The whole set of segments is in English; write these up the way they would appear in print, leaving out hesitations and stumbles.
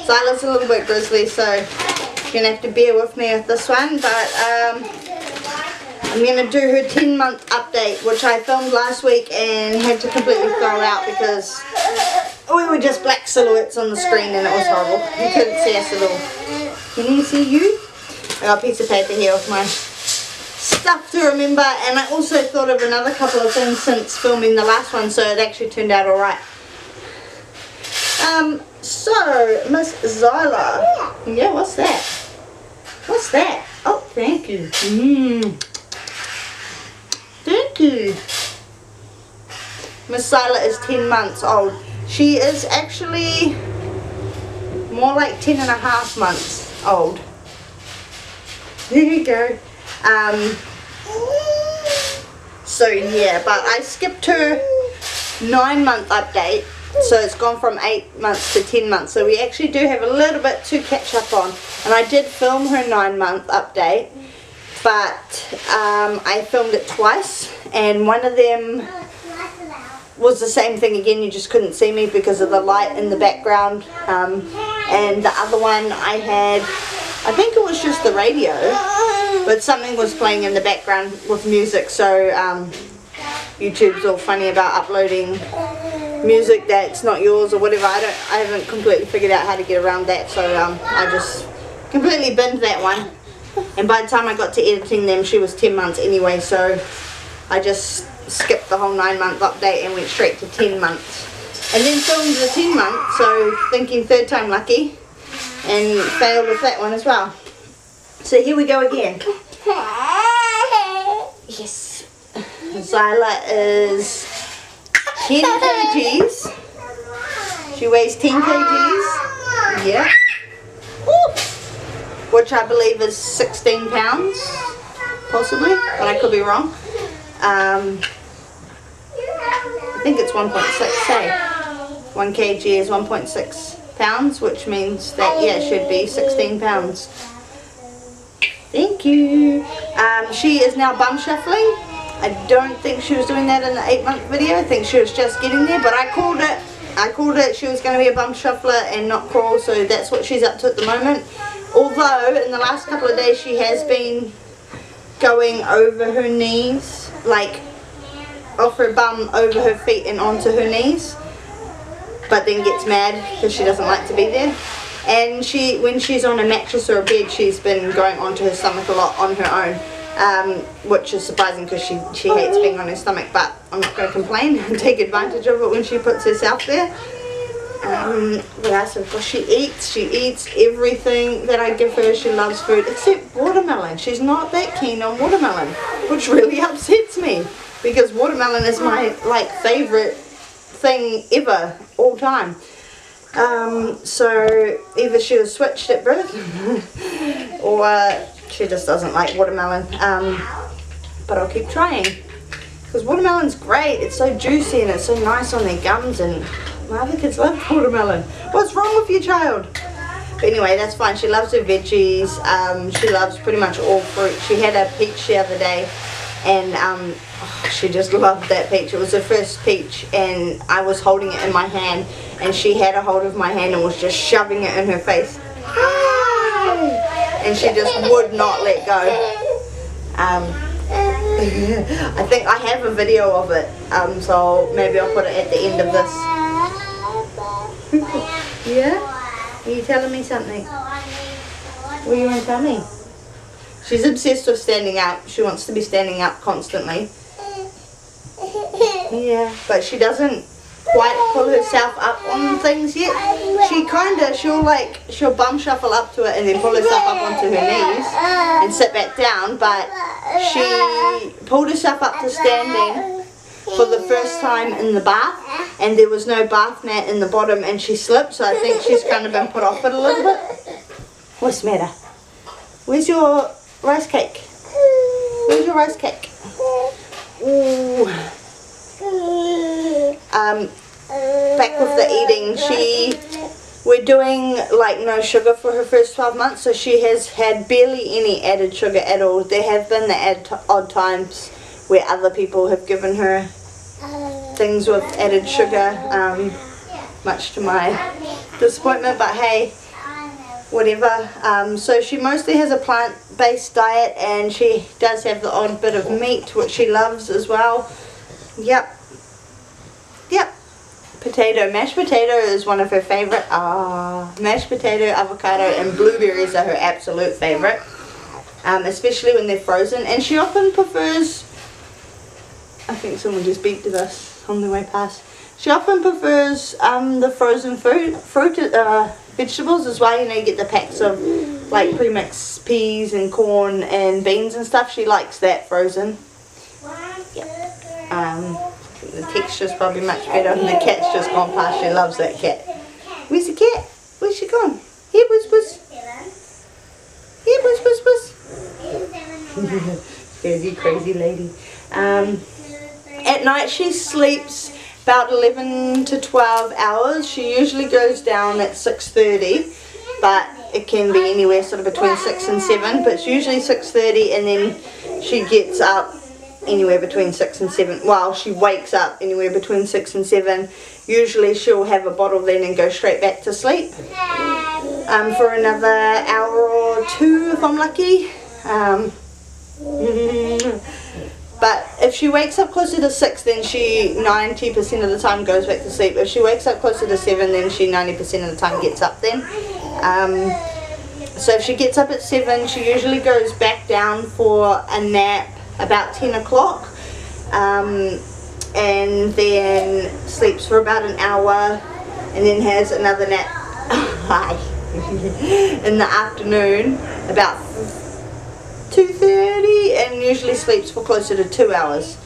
Zyla's a little bit grizzly, so you're going to have to bear with me with this one. But I'm going to do her 10-month update, which I filmed last week and had to completely throw out because we were just black silhouettes on the screen and it was horrible. You couldn't see us at all. Can you see you? I got a piece of paper here with my stuff to remember, and I also thought of another couple of things since filming the last one, so it actually turned out alright. So, Miss Zyla. Yeah, what's that? What's that? Oh, thank you. Thank you. Miss Zyla is 10 months old. She is actually more like 10 and a half months old. There you go. So yeah, but I skipped her 9-month update, so it's gone from 8 months to 10 months, so we actually do have a little bit to catch up on. And I did film her 9-month update, but I filmed it twice, and one of them was the same thing again. You just couldn't see me because of the light in the background, and the other one I had, I think it was just the radio, but something was playing in the background with music, so YouTube's all funny about uploading music that's not yours or whatever. I haven't completely figured out how to get around that, so I just completely binned that one. And by the time I got to editing them, she was 10 months anyway, so I just skipped the whole 9-month update and went straight to 10 months. And then filmed the 10 months, so thinking third time lucky, and failed with that one as well. So here we go again. Yes. Zyla is 10 kgs. She weighs 10 kgs. Yeah. Which I believe is 16 pounds, possibly, but I could be wrong. I think it's 1.6, say. 1 kg is 1.6 pounds, which means that, yeah, it should be 16 pounds. Thank you. She is now bum shuffling. I don't think she was doing that in the 8-month video. I think she was just getting there, but I called it she was going to be a bum shuffler and not crawl, so that's what she's up to at the moment. Although in the last couple of days she has been going over her knees, like off her bum over her feet and onto her knees, but then gets mad because she doesn't like to be there. And when she's on a mattress or a bed, she's been going onto her stomach a lot on her own, which is surprising because she hates being on her stomach, but I'm not going to complain and take advantage of it when she puts herself there. What else? Well, she eats everything that I give her. She loves food except watermelon. She's not that keen on watermelon, which really upsets me because watermelon is my favorite thing ever, all time. So either she was switched at birth or she just doesn't like watermelon, but I'll keep trying because watermelon's great. It's so juicy and it's so nice on their gums, and my other kids love watermelon. What's wrong with your child? But anyway, that's fine. She loves her veggies. She loves pretty much all fruit. She had a peach the other day, and she just loved that peach. It was her first peach, and I was holding it in my hand, and she had a hold of my hand and was just shoving it in her face. And she just would not let go. I think I have a video of it, so maybe I'll put it at the end of this. Yeah? Are you telling me something? What do you want to tell me? She's obsessed with standing up. She wants to be standing up constantly. Yeah, but she doesn't quite pull herself up on things yet. She'll bum shuffle up to it and then pull herself up onto her knees and sit back down, but she pulled herself up to standing for the first time in the bath, and there was no bath mat in the bottom, and she slipped, so I think she's kind of been put off it a little bit. What's the matter? Where's your rice cake? Where's your rice cake? Ooh. Back with the eating, we're doing no sugar for her first 12 months, so she has had barely any added sugar at all. There have been the odd times where other people have given her things with added sugar, much to my disappointment, but hey, whatever. So she mostly has a plant-based diet, and she does have the odd bit of meat, which she loves as well. Yep. Mashed potato is one of her favorite. Mashed potato, avocado and blueberries are her absolute favorite, especially when they're frozen. And she often prefers, I think someone just beeped at us on the way past, she often prefers the frozen vegetables as well. You know, you get the packs of like pre-mixed peas and corn and beans and stuff. She likes that frozen. The texture's probably much better. The cat's just gone past. She loves that cat. Where's the cat? Where's she gone? Here, Whiz Whiz. Here, Whiz Whiz Whiz. Crazy, crazy lady. At night she sleeps about 11 to 12 hours. She usually goes down at 6:30, but it can be anywhere sort of between 6 and 7. But it's usually 6:30, and then she gets up anywhere between 6 and 7. Well, she wakes up anywhere between 6 and 7. Usually she'll have a bottle then and go straight back to sleep for another hour or 2 if I'm lucky. But if she wakes up closer to 6, then she 90% of the time goes back to sleep. If she wakes up closer to 7, then she 90% of the time gets up then. So if she gets up at 7, she usually goes back down for a nap about 10 o'clock, and then sleeps for about an hour, and then has another nap in the afternoon about 2:30, and usually sleeps for closer to 2 hours.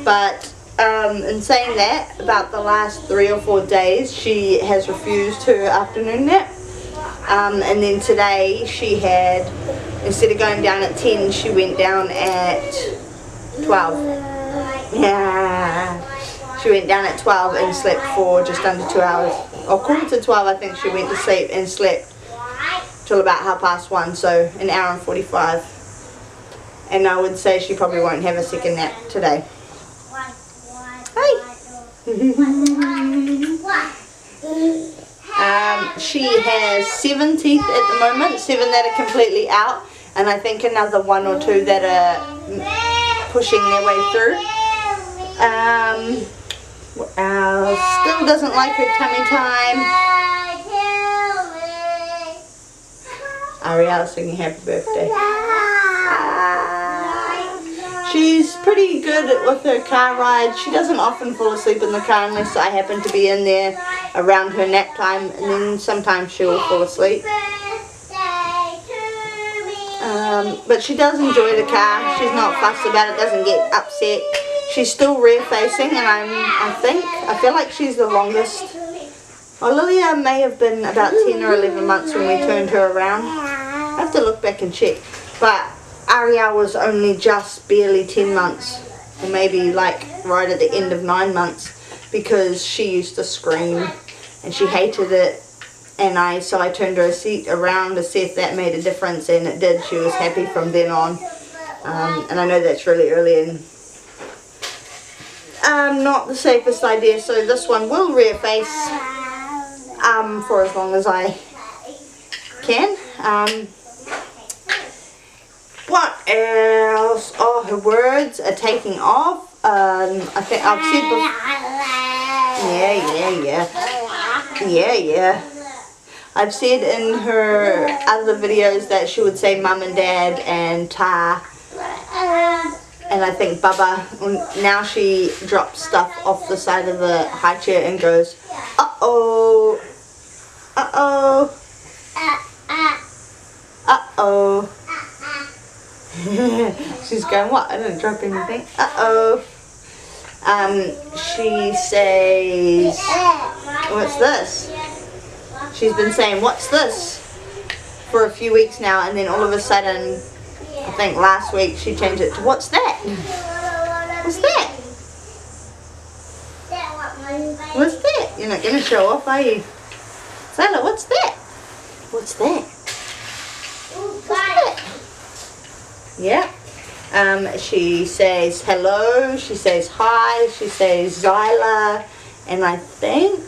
But in saying that, about the last 3 or 4 days she has refused her afternoon nap. And then today she had, instead of going down at 10, she went down at 12. Yeah. She went down at 12 and slept for just under 2 hours. Or quarter to 12 I think she went to sleep, and slept till about 1:30, so an hour and 45. And I would say she probably won't have a second nap today. Hey! She has 7 teeth at the moment, 7 that are completely out, and I think another 1 or 2 that are pushing their way through. Still doesn't like her tummy time. Ariel's singing happy birthday. She's pretty good with her car rides. She doesn't often fall asleep in the car unless I happen to be in there around her nap time, and then sometimes she'll fall asleep. But she does enjoy the car. She's not fussed about it, doesn't get upset. She's still rear facing, and I feel like she's the longest. Well, Lilia may have been about 10 or 11 months when we turned her around. I have to look back and check. But Ariel was only just barely 10 months, or maybe like right at the end of 9 months, because she used to scream and she hated it, and so I turned her seat around to see if that made a difference, and it did. She was happy from then on. And I know that's really early and not the safest idea, so this one will rear face for as long as I can. What else? Oh, her words are taking off. I think I've said before. Yeah. I've said in her other videos that she would say mum and dad and ta, and I think baba. Now she drops stuff off the side of the high chair and goes, uh-oh, uh-oh, uh-oh. She's going, what? I didn't drop anything. Uh-oh. She says, what's this? She's been saying, what's this? For a few weeks now, and then all of a sudden, I think last week, she changed it to, what's that? What's that? What's that? You're not going to show off, are you? Zyla, what's that? What's that? What's that? Yeah. She says hello, she says hi, she says Zyla, and I think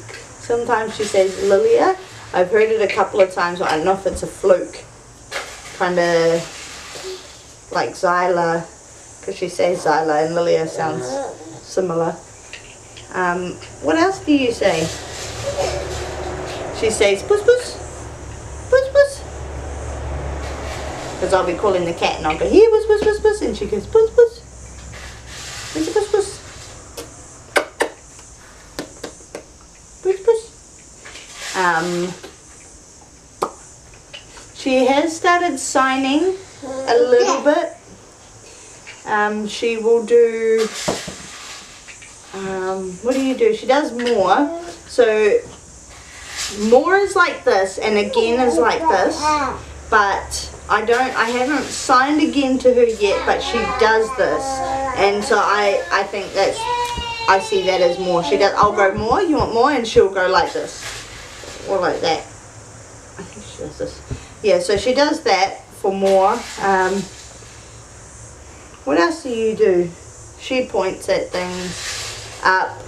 Sometimes she says Lilia. I've heard it a couple of times, but I don't know if it's a fluke. Kind of like Zyla, because she says Zyla and Lilia sounds similar. What else do you say? She says puss puss, puss puss. Because I'll be calling the cat and I'll go, here, puss puss puss puss, and she goes puss puss. Puss puss puss. Puss puss. She has started signing a little bit. She will do, what do you do? She does more. So more is like this and again is like this, but I haven't signed again to her yet, but she does this, and so I think that's, I see that as more. She does, I'll go more, you want more, and she'll go like this or like that. I think she does this. Yeah, so she does that for more. What else do you do? She points at things up.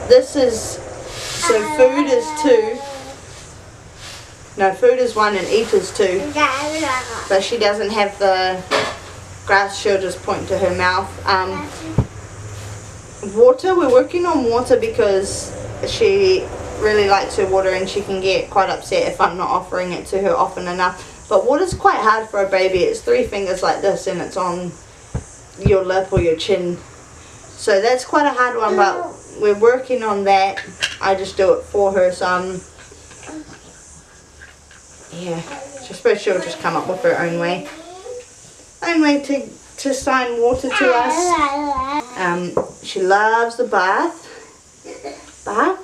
This is, so food is 2. No, food is 1 and eat is 2. But she doesn't have the grass, she'll just point to her mouth. Water, we're working on water because she really likes her water and she can get quite upset if I'm not offering it to her often enough. But water's quite hard for a baby. It's 3 fingers like this and it's on your lip or your chin. So that's quite a hard one, but we're working on that. I just do it for her, so yeah, I suppose she'll just come up with her own way to sign water to us. She loves the bath. Bath.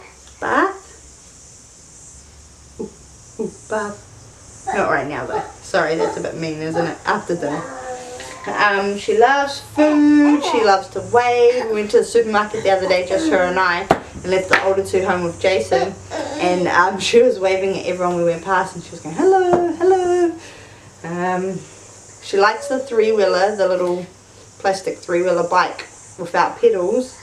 Ooh, bath. Not right now though. Sorry, that's a bit mean, isn't it? After dinner. She loves food. She loves to wave. We went to the supermarket the other day, just her and I, and left the older 2 home with Jason. And she was waving at everyone we went past, and she was going, hello, hello. She likes the 3-wheeler, the little plastic 3-wheeler bike without pedals,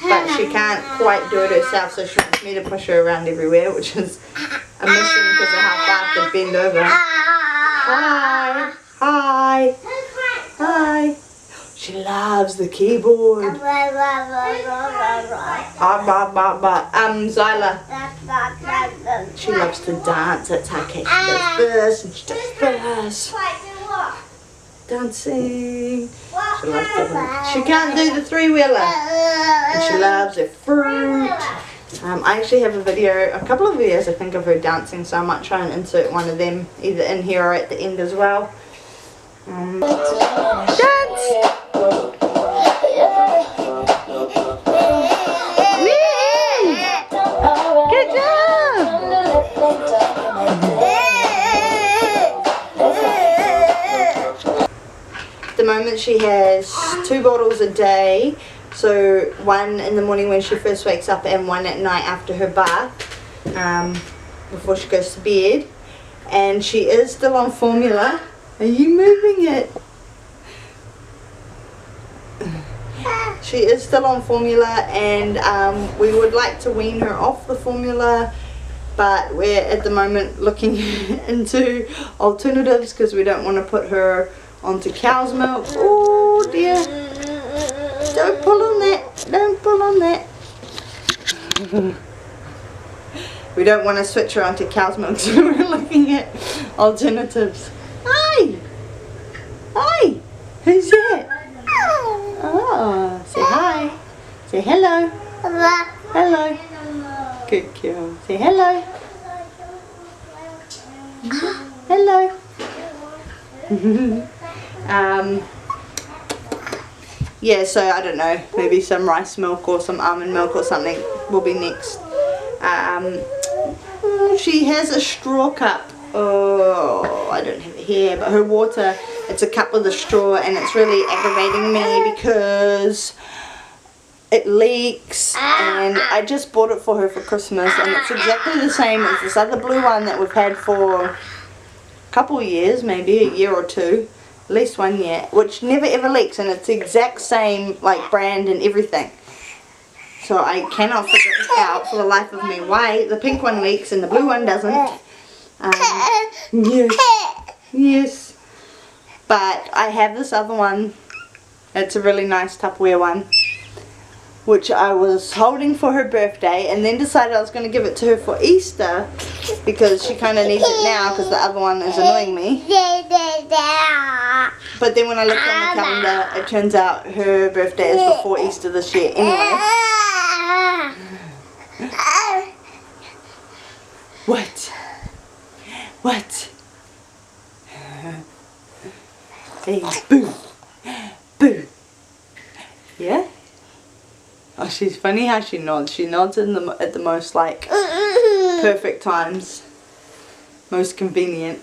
but she can't quite do it herself, so she wants me to push her around everywhere, which is a mission because of how far I could bend over. Hi, hi, hi. She loves the keyboard. Zyla. She loves to dance. That's how Kate does this and she does this. Dancing. She loves to dance. She can't do the 3-wheeler. And she loves her fruit. I actually have a couple of videos I think of her dancing, so I might try and insert one of them either in here or at the end as well. Dance! Good job! At the moment she has 2 bottles a day, so 1 in the morning when she first wakes up and 1 at night after her bath, before she goes to bed. And she is still on formula. Are you moving it? She is still on formula, and we would like to wean her off the formula, but we're at the moment looking into alternatives because we don't want to put her onto cow's milk. Oh dear, don't pull on that, don't pull on that. We don't want to switch her onto cow's milk, so we're looking at alternatives. Hi! Hi! Who's that? Oh, say hi. Say hello. Hello. Good girl. Say hello. Hello. Yeah, so I don't know, maybe some rice milk or some almond milk or something will be next. She has a straw cup. Oh, I don't have it here, but her water, it's a cup with a straw, and it's really aggravating me because it leaks, and I just bought it for her for Christmas, and it's exactly the same as this other blue one that we've had for a couple of years, maybe a year or 2, at least 1 year, which never ever leaks, and it's the exact same like brand and everything. So I cannot figure out for the life of me why the pink one leaks and the blue one doesn't. Yes. But I have this other one. It's a really nice Tupperware one, which I was holding for her birthday and then decided I was going to give it to her for Easter because she kind of needs it now because the other one is annoying me. But then when I looked on the calendar, it turns out her birthday is before Easter this year anyway. What? What? Hey, boo! Boo! Yeah? Oh, she's funny how she nods. She nods at the most, like, perfect times. Most convenient.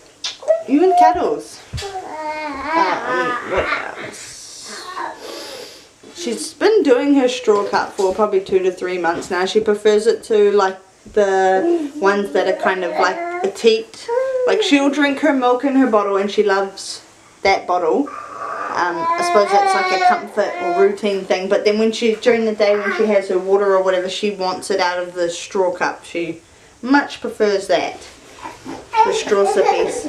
Even cuddles. What else? She's been doing her straw cup for probably 2 to 3 months now. She prefers it to, like, the ones that are kind of like a teat. Like, she'll drink her milk in her bottle and she loves that bottle. I suppose that's like a comfort or routine thing, but then when during the day when she has her water or whatever, she wants it out of the straw cup. She much prefers that, the straw sippies.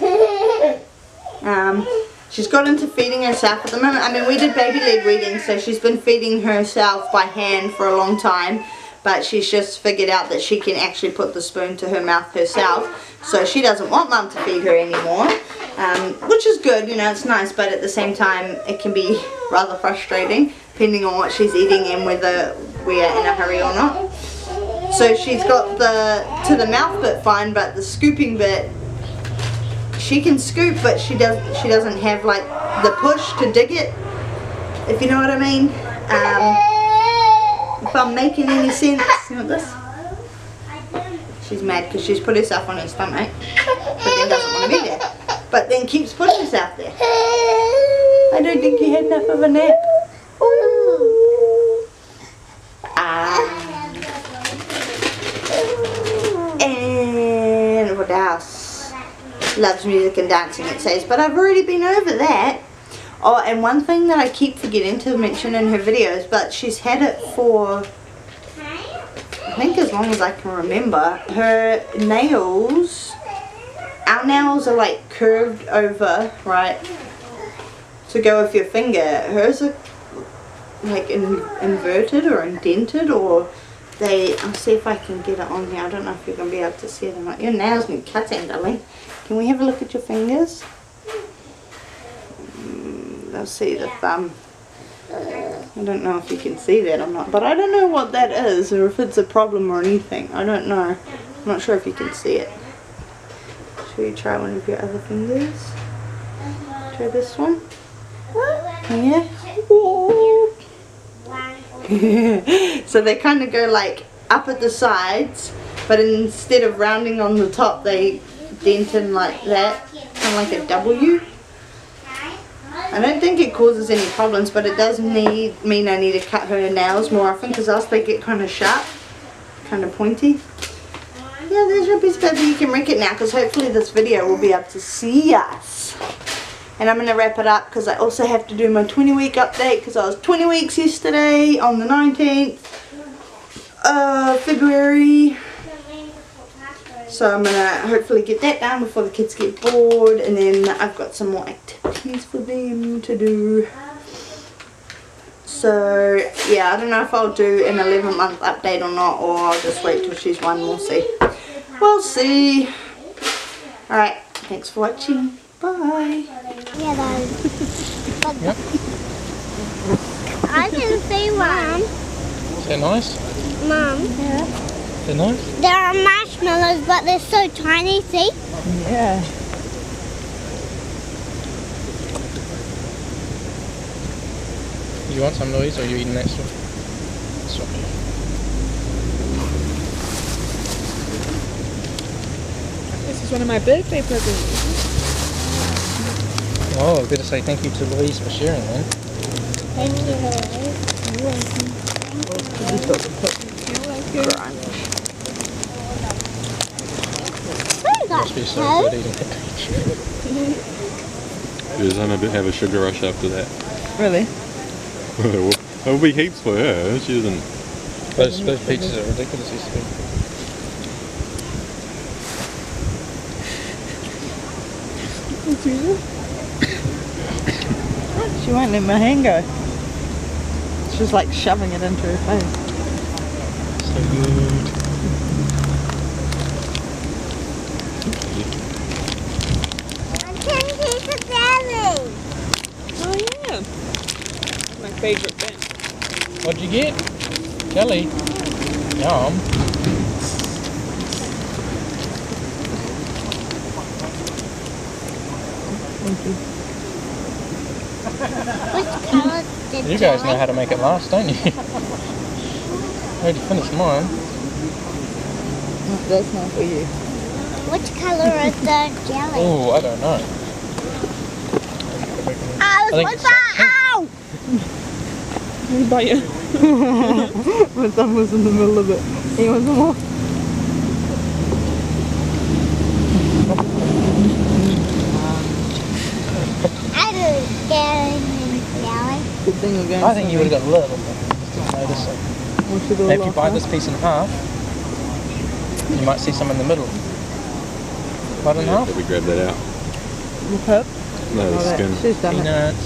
She's got into feeding herself at the moment. I mean, we did baby led weeding, so she's been feeding herself by hand for a long time, but she's just figured out that she can actually put the spoon to her mouth herself, so she doesn't want mum to feed her anymore. Which is good, you know, it's nice, but at the same time it can be rather frustrating depending on what she's eating and whether we are in a hurry or not. So she's got the to the mouth bit fine, but the scooping bit, she can scoop, but she doesn't have like the push to dig it, if you know what I mean. If I'm making any sense. You want this? She's mad because she's put herself on her stomach, but then doesn't want to be there. But then keeps putting herself there. I don't think you had enough of a nap. And what else? Loves music and dancing, it says. But I've already been over that. Oh, and one thing that I keep forgetting to mention in her videos, but she's had it for, I think as long as I can remember. Her nails, our nails are like curved over, right, to go with your finger. Hers are like inverted or indented, or I'll see if I can get it on here. I don't know if you're going to be able to see it or not. Your nails need cutting, darling. Can we have a look at your fingers? Let's see the thumb. I don't know if you can see that or not, but I don't know what that is or if it's a problem or anything. I don't know. I'm not sure if you can see it. Should you try one of your other fingers? Try this one. Yeah. So they kind of go like up at the sides, but instead of rounding on the top, they dent in like that, kind of like a W. I don't think it causes any problems, but it does mean I need to cut her nails more often, because else they get kind of sharp, kind of pointy. Yeah, there's your piece of paper. You can rink it now, because hopefully this video will be able to see us. And I'm going to wrap it up because I also have to do my 20-week update, because I was 20 weeks yesterday on the 19th of February. So I'm going to hopefully get that done before the kids get bored, and then I've got some more activities for them to do. So yeah, I don't know if I'll do an 11-month update or not, or I'll just wait till she's 1, we'll see. We'll see. Alright, thanks for watching. Bye. Yep. I can see one. Is that nice? Mum. Yeah. Is that nice? There are marshmallows, but they're so tiny, see? Yeah. You want some, Louise, or are you eating that stuff? This is one of my birthday presents. Oh, I better say thank you to Louise for sharing then. Thank you, Louise. You're welcome. Must be so good eating that. She's gonna have a sugar rush after that. Really? There'll be heaps for her. She doesn't Those pizzas are ridiculously sweet. She won't let my hand go. She's like shoving it into her face. So good. I can taste the jelly. Oh yeah. My favorite thing. What'd you get? Jelly. Yum. Thank you. Which color is the You guys know jelly? how to make it last, don't you? I already finished mine. No, that's not for you. Which color is the jelly? Oh, I don't know. Oh, think what's it's that? Ow! What about you? My thumb was in the middle of it. He wants some more. I don't get any jelly. Good thing we're going I think you would have got a little bit. Just notice it. If you bite this piece in half, you might see some in the middle. Bite in half. Did we grab that out? Look up. No, the Oh, skin. she's done it. Peanuts.